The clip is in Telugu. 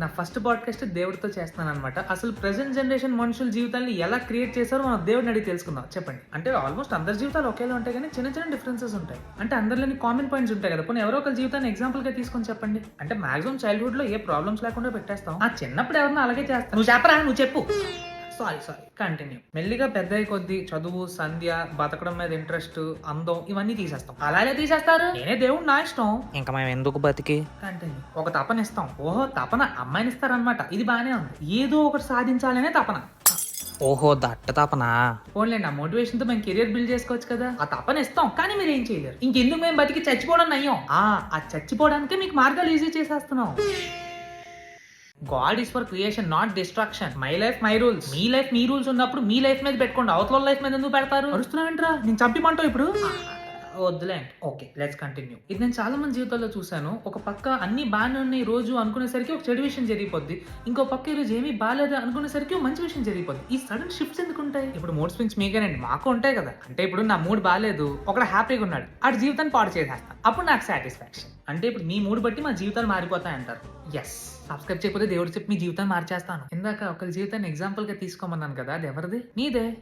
నా ఫస్ట్ పాడ్కాస్ట్ దేవుడితో చేస్తున్నాను అనమాట. అసలు ప్రెసెంట్ జనరేషన్ మనుషుల జీవితాన్ని ఎలా క్రియేట్ చేశారో మనం దేవుడిని అడిగి తెలుసుకుందాం. చెప్పండి. అంటే ఆల్మోస్ట్ అందరి జీవితాలు ఒకేలా ఉంటాయి కానీ చిన్న చిన్న డిఫరెన్సెస్ ఉంటాయి. అంటే అందరిలోని కామన్ పాయింట్స్ ఉంటాయి కదా. పోనీ ఎవరో ఒకరి జీవితాన్ని ఎగ్జాంపుల్ గా తీసుకొని చెప్పండి. అంటే మాక్సిమం చైల్డ్హుడ్ లో ఏ ప్రాబ్లమ్స్ లేకుండా పెట్టేస్తాం. ఆ చిన్నప్పుడు ఎవరన్నా అలాగే చేస్తాం. నువ్వు చెప్పరా, నువ్వు చెప్పు. Sorry continue. మెల్లిగా పెద్ద కొద్దీ చదువు, సంధ్య, బతకడం మీద ఇంట్రెస్ట్, అందం ఇవన్నీ తీసేస్తాం. అలాగే తీసేస్తారు. నేనే దేవుడు, నా ఇష్టం. ఇంకా మేము ఎందుకు బతికి కంటిన్యూ. ఒక తపన ఇస్తాం. ఓహో తపన, అమ్మాయిని ఇస్తారనమాట. ఇది బానే ఉంది. ఏదో ఒకటి సాధించాలనే తపన. ఓహో దట్ట తపనా. పోన్లేండి, ఆ మోటివేషన్ తో మేము కెరియర్ బిల్డ్ చేసుకోవచ్చు కదా. ఆ తపన ఇస్తాం కానీ మీరు ఏం చేయలేరు. ఇంకెందుకు మేము బతికి చచ్చిపోవడం నయ్యం. ఆ చచ్చిపోవడానికే మీకు మార్గాలు ఈజీ చేసేస్తున్నాం. God is for creation, not distraction. My life my rules. Me life me rules ఉన్నప్పుడు మీ లైఫ్ మీద పెట్టుకోండి. అవతల లైఫ్ మీద ఎందుకు పెడతారు? అరుస్తున్నావేంట్రా? నేను చంపిమంటావు ఇప్పుడు? వద్దులేండి. Okay, let's continue. ఇది నేను చాలా మంది జీవితాల్లో చూశాను. ఒక పక్క అన్ని బాగానే ఉన్నాయి రోజు అనుకునేసరికి ఒక చెడు విషయం జరిగిపోద్ది. ఇంకో పక్క ఈ రోజు ఏమీ బాగాలేదు అనుకునేసరికి ఒక మంచి విషయం జరిగిపోద్ది. ఈ సడన్ షిఫ్ట్స్ ఎందుకు ఉంటాయి? ఇప్పుడు మూడ్ స్వింగ్స్ మీకేనండి, మాకు ఉంటాయి కదా. అంటే ఇప్పుడు నా మూడ్ బాగాలేదు, ఒకడు హ్యాపీగా ఉన్నాడు, ఆడి జీవితాన్ని పాడు చేసేస్తాను. అప్పుడు నాకు సాటిస్ఫాక్షన్. అంటే ఇప్పుడు మీ మూడ్ బట్టి మా జీవితాలు మారిపోతాయి అంటారు. ఎస్. సబ్స్క్రైబ్ చేయకపోతే దేవుడు చెప్పి మీ జీవితాన్ని మార్చేస్తాను. ఇందాక ఒకరి జీవితాన్ని ఎగ్జాంపుల్ గా తీసుకోమన్నాను కదా, అది ఎవరిది? నీదే.